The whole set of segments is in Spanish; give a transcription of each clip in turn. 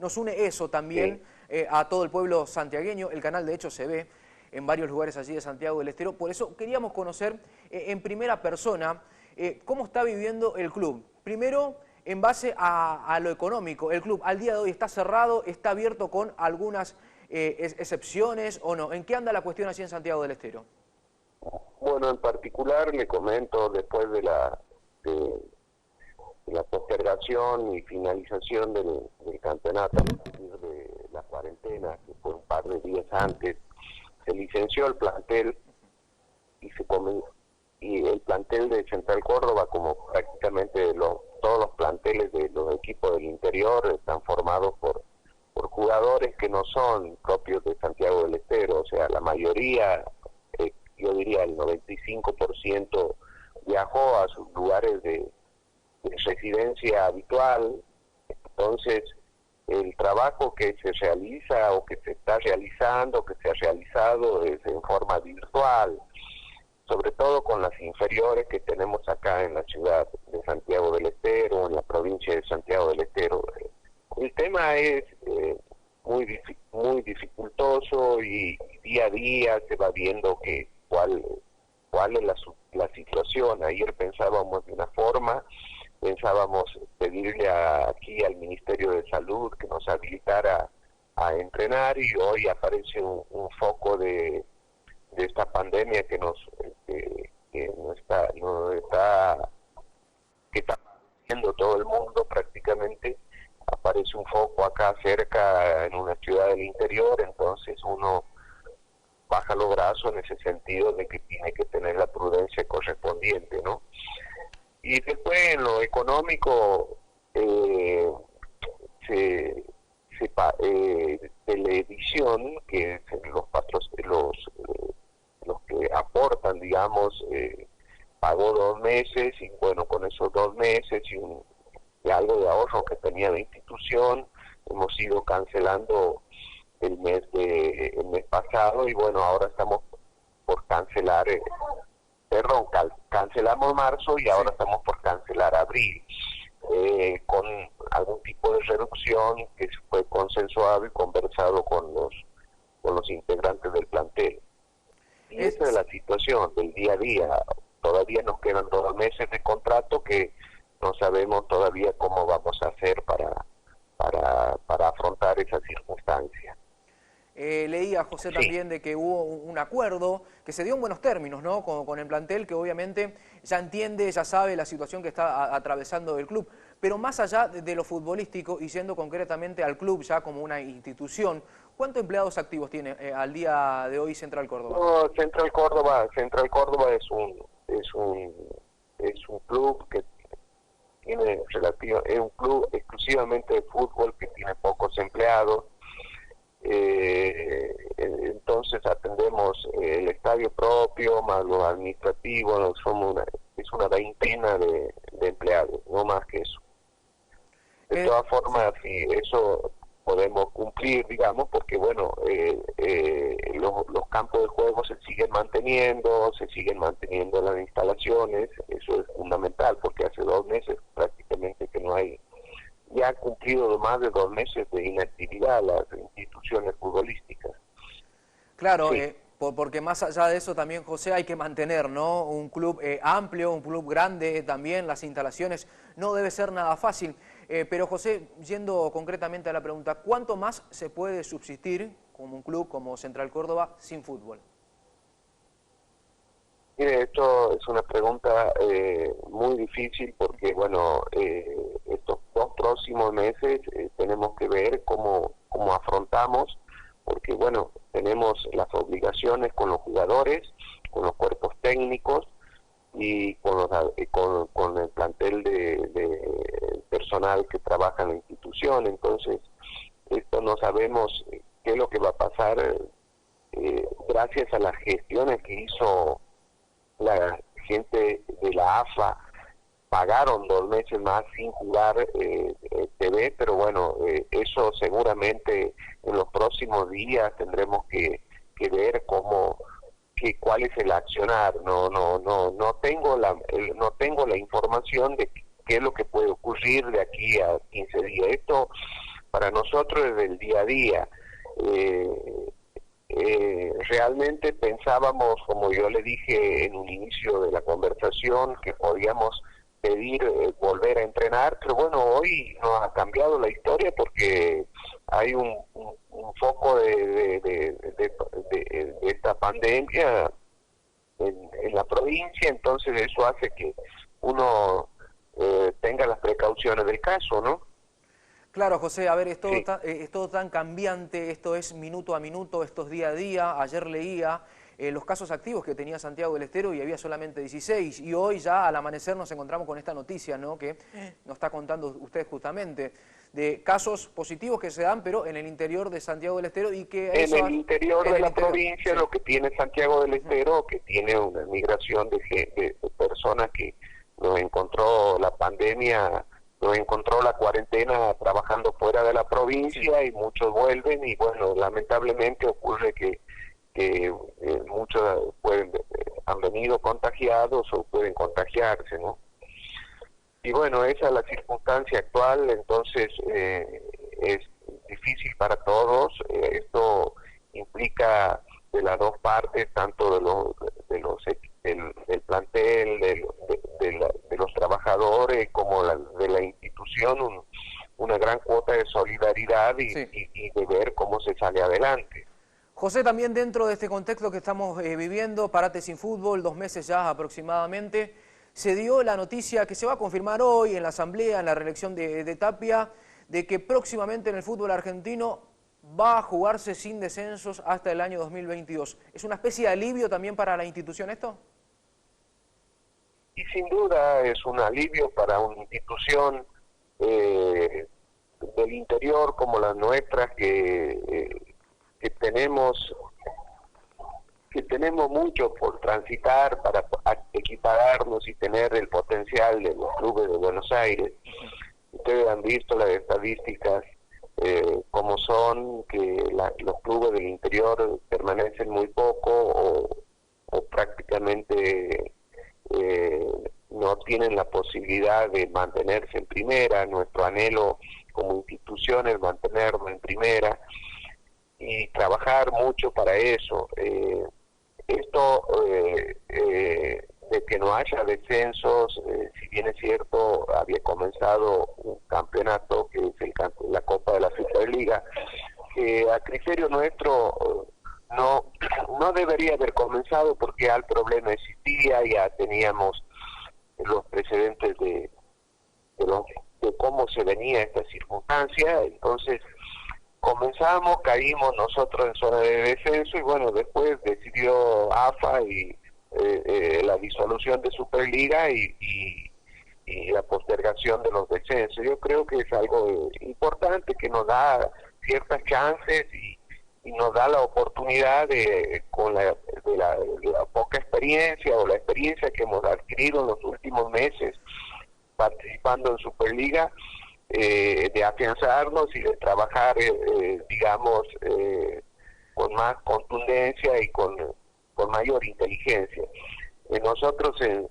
Nos une eso también a todo el pueblo santiagueño. El canal de hecho se ve en varios lugares allí de Santiago del Estero. Por eso queríamos conocer en primera persona cómo está viviendo el club. Primero, en base a lo económico. El club al día de hoy está cerrado, está abierto con algunas excepciones o no. ¿En qué anda la cuestión allí en Santiago del Estero? Bueno, en particular le comento después de la postergación y finalización del campeonato, de la cuarentena, que fue un par de días antes, se licenció el plantel y el plantel de Central Córdoba, como prácticamente todos los planteles de los equipos del interior, están formados por jugadores que no son propios de Santiago del Estero, o sea, la mayoría, yo diría el 95% viajó a sus lugares de residencia habitual. Entonces el trabajo que se realiza o que se está realizando, que se ha realizado es en forma virtual, sobre todo con las inferiores que tenemos acá en la ciudad de Santiago del Estero, en la provincia de Santiago del Estero. El tema es muy dificultoso y día a día se va viendo cuál es la situación. Ayer pensábamos de una forma, pensábamos pedirle aquí al Ministerio de Salud que nos habilitara a entrenar, y hoy aparece un foco de esta pandemia que está haciendo todo el mundo prácticamente. Aparece un foco acá cerca en una ciudad del interior, entonces uno baja los brazos en ese sentido de que tiene que tener la prudencia correspondiente, ¿no? Y después en lo económico, Televisión, que es los que aportan, digamos, pagó 2 meses, y bueno, con esos 2 meses y algo de ahorro que tenía la institución, hemos ido cancelando el mes pasado, y bueno, ahora estamos por cancelar, cancelamos marzo y ahora estamos por cancelar abril, con algún tipo de reducción que fue consensuado y conversado con los integrantes del plantel. Y esa es la situación del día a día. Todavía nos quedan 2 meses de contrato que no sabemos todavía cómo vamos a hacer para afrontar esa circunstancia. Leía, José, también de que hubo un acuerdo que se dio en buenos términos, ¿no? Con el plantel, que obviamente ya entiende, ya sabe la situación que está atravesando el club. Pero más allá de lo futbolístico y yendo concretamente al club ya como una institución, ¿cuántos empleados activos tiene al día de hoy Central Córdoba? No, Central Córdoba es un club que tiene es un club exclusivamente de fútbol que tiene pocos empleados. Entonces atendemos el estadio propio más los administrativos, es una veintena de empleados, no más que eso. De todas formas, sí, eso podemos cumplir, digamos, porque bueno, los campos de juego se siguen manteniendo las instalaciones. Eso es fundamental, porque hace 2 meses prácticamente que no hay, ya han cumplido más de 2 meses de inactividad las instituciones futbolísticas. Claro, sí. Porque más allá de eso también, José, hay que mantener, ¿no? Un club amplio, un club grande también, las instalaciones, no debe ser nada fácil. Pero José, yendo concretamente a la pregunta, ¿cuánto más se puede subsistir como un club como Central Córdoba sin fútbol? Mire, esto es una pregunta muy difícil porque, bueno, estos 2 próximos meses tenemos que ver cómo afrontamos, porque, bueno, tenemos las obligaciones con los jugadores, con los cuerpos técnicos y con el plantel de personal que trabaja en la institución. Entonces, esto no sabemos qué es lo que va a pasar. Gracias a las gestiones que hizo la gente de la AFA, pagaron 2 meses más sin jugar TV, pero bueno, eso seguramente en los próximos días tendremos que ver cuál es el accionar. No tengo la información de qué es lo que puede ocurrir de aquí a 15 días. Esto para nosotros es del día a día. Realmente pensábamos, como yo le dije en un inicio de la conversación, que podíamos pedir volver a entrenar, pero bueno, hoy nos ha cambiado la historia porque hay un foco de esta pandemia en la provincia, entonces eso hace que uno tenga las precauciones del caso, ¿no? Claro, José, a ver, Sí. es todo tan cambiante, esto es minuto a minuto, esto es día a día. Ayer leía los casos activos que tenía Santiago del Estero y había solamente 16. Y hoy ya al amanecer nos encontramos con esta noticia, ¿no?, que nos está contando usted justamente, de casos positivos que se dan, pero en el interior de Santiago del Estero y que En eso... el interior En de el la interior, provincia, sí. lo que tiene Santiago del Estero, que tiene una migración de personas que nos encontró la pandemia, nos encontró la cuarentena trabajando fuera de la Sí. provincia y muchos vuelven y bueno, lamentablemente ocurre que muchos han venido contagiados o pueden contagiarse, ¿no? Y bueno, esa es la circunstancia actual, entonces es difícil para todos. Esto implica de las dos partes, tanto del plantel, de los trabajadores, como de la institución, una gran cuota de solidaridad Sí. y de ver cómo se sale adelante. José, también dentro de este contexto que estamos viviendo, Parate sin fútbol, 2 meses ya aproximadamente, se dio la noticia que se va a confirmar hoy en la asamblea, en la reelección de Tapia, de que próximamente en el fútbol argentino va a jugarse sin descensos hasta el año 2022. ¿Es una especie de alivio también para la institución esto? Y sin duda es un alivio para una institución del interior como las nuestras que tenemos mucho por transitar para equipararnos y tener el potencial de los clubes de Buenos Aires. Ustedes han visto las estadísticas como son, que los clubes del interior permanecen muy poco o prácticamente no tienen la posibilidad de mantenerse en primera. Nuestro anhelo como institución es mantenernos en primera y trabajar mucho para eso. Esto de que no haya descensos, si bien es cierto, había comenzado un campeonato que es la Copa de la Superliga, que a criterio nuestro no debería haber comenzado porque ya el problema existía, ya teníamos los precedentes de cómo se venía esta circunstancia. Entonces comenzamos, caímos nosotros en zona de descenso y bueno, después decidió AFA y la disolución de Superliga y la postergación de los descensos. Yo creo que es algo importante que nos da ciertas chances y nos da la oportunidad con la poca experiencia o la experiencia que hemos adquirido en los últimos meses participando en Superliga, de afianzarnos y de trabajar, digamos, con más contundencia y con mayor inteligencia. Nosotros en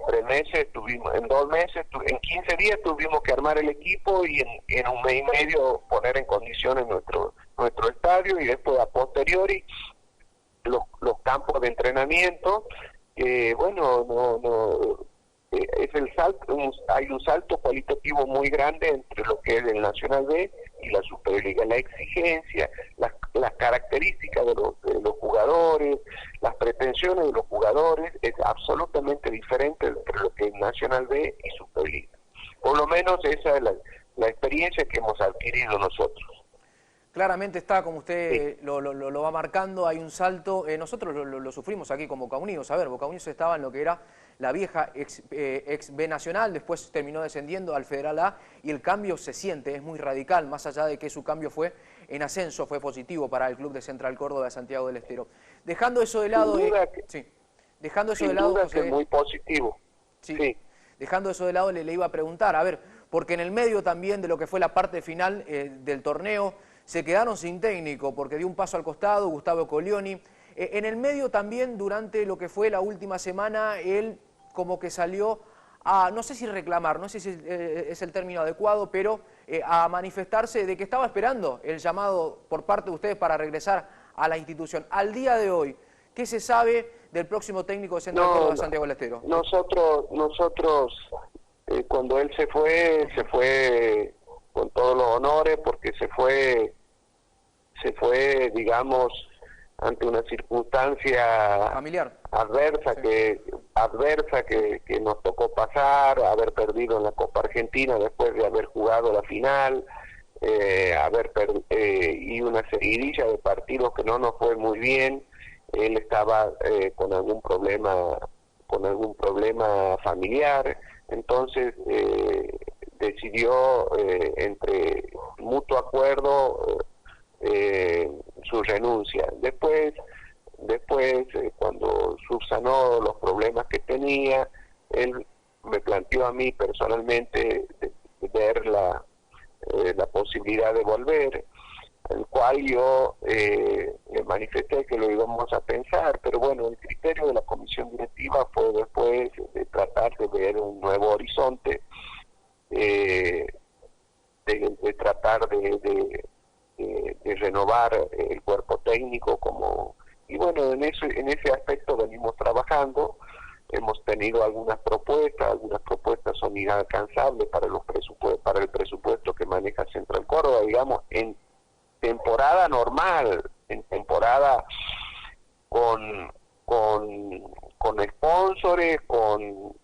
3 meses tuvimos, en 2 meses, en 15 días tuvimos que armar el equipo y en un mes y medio poner en condiciones nuestro estadio y después a posteriori los campos de entrenamiento, que bueno, es el salto, hay un salto cualitativo muy grande entre lo que es el Nacional B y la Superliga. La exigencia, las características de los jugadores, las pretensiones de los jugadores es absolutamente diferente entre lo que es Nacional B y Superliga. Por lo menos esa es la experiencia que hemos adquirido nosotros. Claramente está, como Sí. usted lo va marcando, hay un salto. Nosotros lo sufrimos aquí con Boca Unidos. A ver, Boca Unidos estaba en lo que era la vieja ex B Nacional, después terminó descendiendo al Federal A y el cambio se siente, es muy radical, más allá de que su cambio fue en ascenso, fue positivo para el club de Central Córdoba de Santiago del Estero. Dejando eso de Sin lado, duda que, sí, dejando eso de sin lado, duda que es José, muy positivo. sí, Sí. dejando eso de lado le iba a preguntar, a ver, porque en el medio también de lo que fue la parte final del torneo, se quedaron sin técnico porque dio un paso al costado Gustavo Colioni. En el medio también, durante lo que fue la última semana, él como que salió a, no sé si reclamar, no sé si es el término adecuado, pero a manifestarse de que estaba esperando el llamado por parte de ustedes para regresar a la institución. Al día de hoy, ¿qué se sabe del próximo técnico de Central Córdoba de Santiago del Estero? Nosotros cuando él se fue con todos los honores, porque se fue, digamos, ante una circunstancia familiar adversa, sí, que nos tocó pasar, haber perdido en la Copa Argentina después de haber jugado la final, y una seguidilla de partidos que no nos fue muy bien. Él estaba con algún problema familiar, entonces decidió entre mutuo acuerdo su renuncia. Después cuando subsanó los problemas que tenía, él me planteó a mí personalmente de ver la posibilidad de volver, el cual yo le manifesté que lo íbamos a pensar, pero bueno, el criterio de la comisión directiva fue después de tratar de ver un nuevo horizonte, de tratar de renovar el cuerpo técnico, y bueno, en ese aspecto venimos trabajando. Hemos tenido algunas propuestas son inalcanzables para el presupuesto que maneja Central Córdoba, digamos, en temporada normal, en temporada con sponsores, con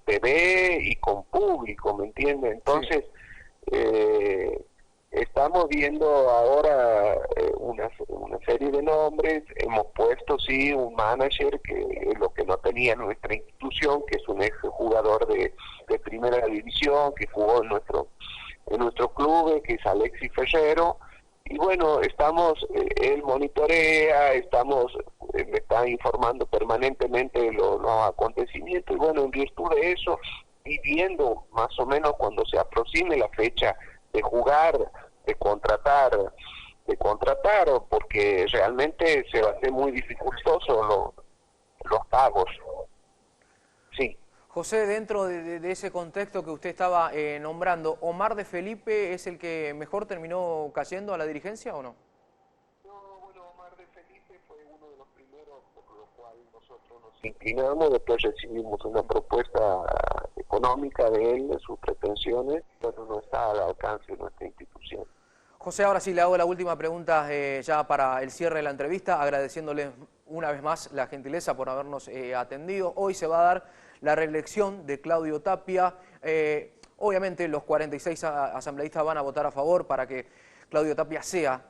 TV y con público, ¿me entiende? Entonces, sí, estamos viendo ahora una serie de nombres. Hemos puesto, sí, un manager, que es lo que no tenía nuestra institución, que es un ex jugador de primera división, que jugó en nuestro club, que es Alexis Ferrero. Y bueno, él monitorea, me está informando permanentemente de los acontecimientos, y bueno, en virtud de eso, y viendo más o menos cuando se aproxime la fecha de jugar, de contratar, porque realmente se va a hacer muy dificultoso los pagos. Sí. José, dentro de ese contexto que usted estaba nombrando, ¿Omar de Felipe es el que mejor terminó cayendo a la dirigencia o no? No, bueno, Omar de Felipe fue uno de los primeros por lo cual nosotros nos inclinamos. Después recibimos una propuesta económica de él, de sus pretensiones, pero no está al alcance de nuestra institución. José, ahora sí le hago la última pregunta ya para el cierre de la entrevista, agradeciéndole una vez más la gentileza por habernos atendido. Hoy se va a dar la reelección de Claudio Tapia. Obviamente los 46 asambleístas van a votar a favor para que Claudio Tapia sea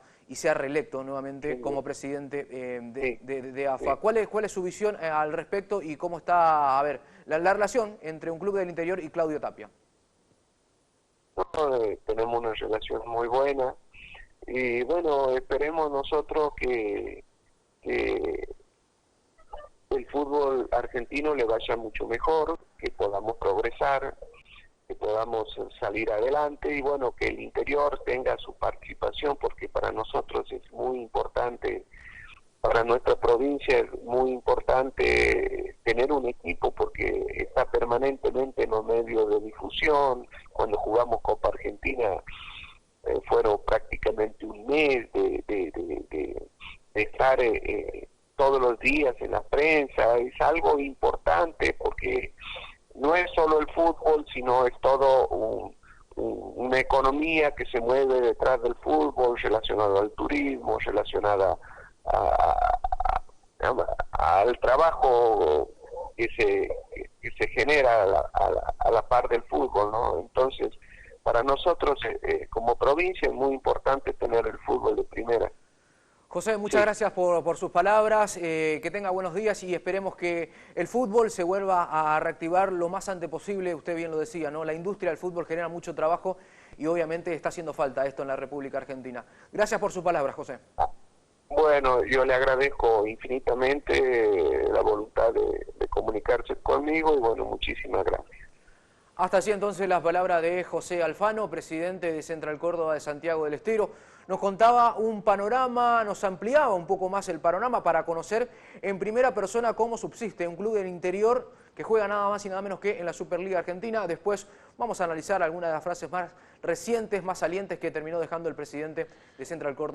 reelecto nuevamente como presidente de AFA. ¿Cuál es su visión al respecto y cómo está, la relación entre un club del interior y Claudio Tapia? Tenemos una relación muy buena y bueno, esperemos nosotros que el fútbol argentino le vaya mucho mejor, que podamos progresar, que podamos salir adelante, y bueno, que el interior tenga su participación, porque para nosotros es muy importante, para nuestra provincia es muy importante tener un equipo, porque está permanentemente en los medios de difusión. Cuando jugamos Copa Argentina fueron prácticamente un mes de estar todos los días en la prensa. Es algo importante porque no es solo el fútbol, sino es todo una economía que se mueve detrás del fútbol, relacionada al turismo, relacionada al trabajo que se genera a la par del fútbol, ¿no? Entonces, para nosotros como provincia es muy importante tener el fútbol de primera. José, muchas gracias por sus palabras, que tenga buenos días y esperemos que el fútbol se vuelva a reactivar lo más antes posible. Usted bien lo decía, ¿no? La industria del fútbol genera mucho trabajo y obviamente está haciendo falta esto en la República Argentina. Gracias por sus palabras, José. Bueno, yo le agradezco infinitamente la voluntad de comunicarse conmigo y bueno, muchísimas gracias. Hasta así entonces las palabras de José Alfano, presidente de Central Córdoba de Santiago del Estero. Nos contaba un panorama, nos ampliaba un poco más el panorama para conocer en primera persona cómo subsiste un club del interior que juega nada más y nada menos que en la Superliga Argentina. Después vamos a analizar algunas de las frases más recientes, más salientes que terminó dejando el presidente de Central Córdoba.